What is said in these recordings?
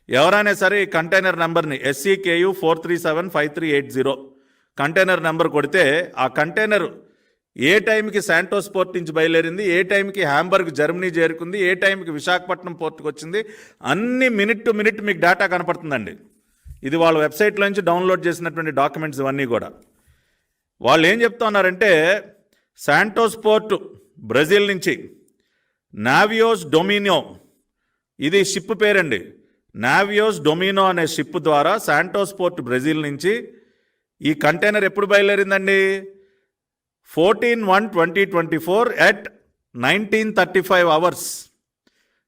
ఎవరైనా సరే ఈ కంటైనర్ నెంబర్ని SCKU 4375380 కంటైనర్ నెంబర్ కొడితే ఆ కంటైనర్ ఏ టైంకి శాంటోస్ పోర్ట్ నుంచి బయలుదేరింది, ఏ టైంకి హ్యాంబర్గ్ జర్మనీ చేరుకుంది, ఏ టైంకి విశాఖపట్నం పోర్ట్కి వచ్చింది, అన్ని మినిట్ టు మినిట్ మీకు డేటా కనపడుతుందండి. ఇది వాళ్ళ వెబ్సైట్లో నుంచి డౌన్లోడ్ చేసినటువంటి డాక్యుమెంట్స్ ఇవన్నీ కూడా. వాళ్ళు ఏం చెప్తున్నారంటే శాంటోస్ పోర్టు బ్రెజిల్ నుంచి నావియోస్ డొమినో, ఇది షిప్ పేరండి, నావియోస్ డొమినో అనే షిప్ ద్వారా శాంటోస్ పోర్ట్ బ్రెజిల్ నుంచి ఈ కంటైనర్ ఎప్పుడు బయలుదేరిందండి? 14/1/2024 at 19:35 hours,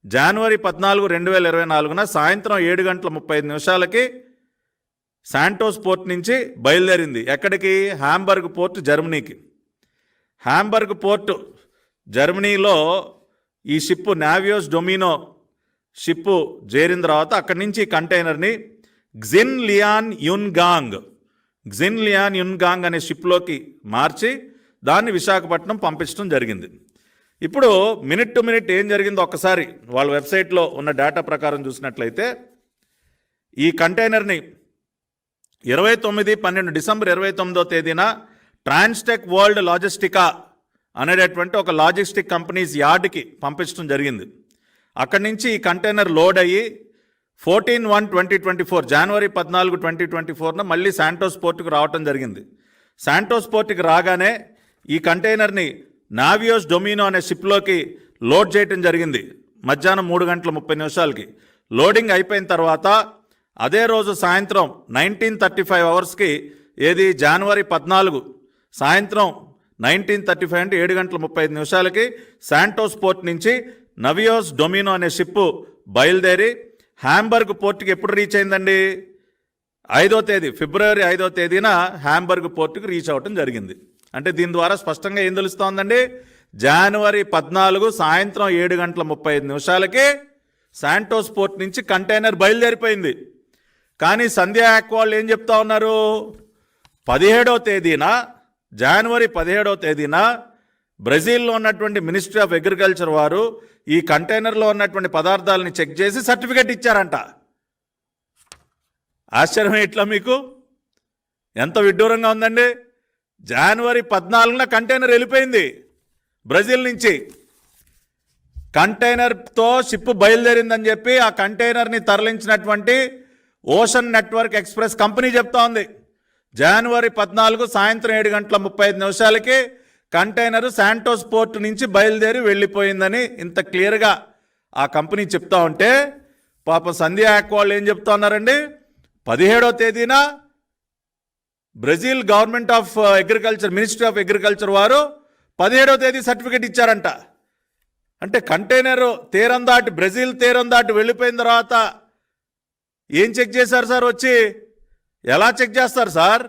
జనవరి 14, 2024 సాయంత్రం 7:35 శాంటోస్ పోర్ట్ నుంచి బయలుదేరింది. ఎక్కడికి? హ్యాంబర్గ్ పోర్ట్ జర్మనీకి. హ్యాంబర్గ్ పోర్ట్ జర్మనీలో ఈ షిప్ నావియోస్ డొమినో షిప్పు చేరిన తర్వాత అక్కడి నుంచి కంటైనర్ని గ్జిన్లియాన్ యున్గాంగ్ అనే షిప్లోకి మార్చి దాన్ని విశాఖపట్నం పంపించడం జరిగింది. ఇప్పుడు మినిట్ టు మినిట్ ఏం జరిగిందో ఒక్కసారి వాళ్ళ వెబ్సైట్లో ఉన్న డేటా ప్రకారం చూసినట్లయితే ఈ కంటైనర్ని December 29 ట్రాన్స్టెక్ వరల్డ్ లాజిస్టికా అనేటటువంటి ఒక లాజిస్టిక్ కంపెనీస్ యార్డ్కి పంపించడం జరిగింది. అక్కడి నుంచి ఈ కంటైనర్ లోడ్ అయ్యి 14/1/2024 జనవరి 14, 2024 మళ్ళీ శాంటోస్ పోర్టుకు రావటం జరిగింది. శాంటోస్ పోర్టుకి రాగానే ఈ కంటైనర్ని నావియోస్ డొమినో అనే షిప్లోకి లోడ్ చేయటం జరిగింది. మధ్యాహ్నం 3:30 లోడింగ్ అయిపోయిన తర్వాత అదే రోజు సాయంత్రం 19:35 hours ఏది జనవరి 14 సాయంత్రం 19:35 అంటే 7:35 శాంటోస్ పోర్ట్ నుంచి నావియోస్ డొమినో అనే షిప్పు బయలుదేరి హ్యాంబర్గ్ పోర్టుకి ఎప్పుడు రీచ్ అయిందండి? ఫిబ్రవరి 5 హ్యాంబర్గ్ పోర్టుకు రీచ్ అవ్వటం జరిగింది. అంటే దీని ద్వారా స్పష్టంగా ఏం తెలుస్తోందండి? జనవరి 14 సాయంత్రం 7:35 శాంటోస్ పోర్ట్ నుంచి కంటైనర్ బయలుదేరిపోయింది. కానీ సంధ్యా యాక్ వాళ్ళు ఏం చెప్తా ఉన్నారు? 17 జనవరి 17 బ్రెజిల్లో ఉన్నటువంటి మినిస్ట్రీ ఆఫ్ అగ్రికల్చర్ వారు ఈ కంటైనర్లో ఉన్నటువంటి పదార్థాలని చెక్ చేసి సర్టిఫికెట్ ఇచ్చారంట. ఆశ్చర్యం ఇట్లా మీకు ఎంత విడ్డూరంగా ఉందండి? జనవరి 14 కంటైనర్ వెళ్ళిపోయింది బ్రెజిల్ నుంచి. కంటైనర్తో షిప్ బయలుదేరిందని చెప్పి ఆ కంటైనర్ని తరలించినటువంటి ఓషన్ నెట్వర్క్ ఎక్స్ప్రెస్ కంపెనీ చెప్తా ఉంది. జనవరి 14 సాయంత్రం 7:35 కంటైనర్ శాంటోస్ పోర్ట్ నుంచి బయలుదేరి వెళ్ళిపోయిందని ఇంత క్లియర్గా ఆ కంపెనీ చెప్తా ఉంటే పాపం సంధ్యా యాక్ వాళ్ళు ఏం చెప్తా ఉన్నారండి? 17 Brazil government of agriculture ministry of agriculture వారు 17 సర్టిఫికెట్ ఇచ్చారంట. అంటే కంటైనర్ తీరం దాటి బ్రెజిల్ తీరం దాటి వెళ్ళిపోయిన తర్వాత ఏం చెక్ చేశారు సార్? వచ్చి ఎలా చెక్ చేస్తారు సార్?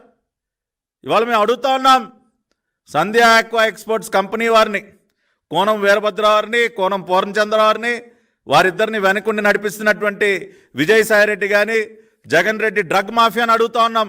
ఇవాళ మేము అడుగుతా ఉన్నాం సంధ్యా ఆక్వా ఎక్స్పోర్ట్స్ కంపెనీ వారిని, కోనం వీరభద్ర వారిని, కోనం పూర్ణచంద్ర వారిని, వారిద్దరిని వెనకుండి నడిపిస్తున్నటువంటి విజయసాయిరెడ్డి కానీ జగన్ రెడ్డి డ్రగ్ మాఫియాని అడుగుతా ఉన్నాం.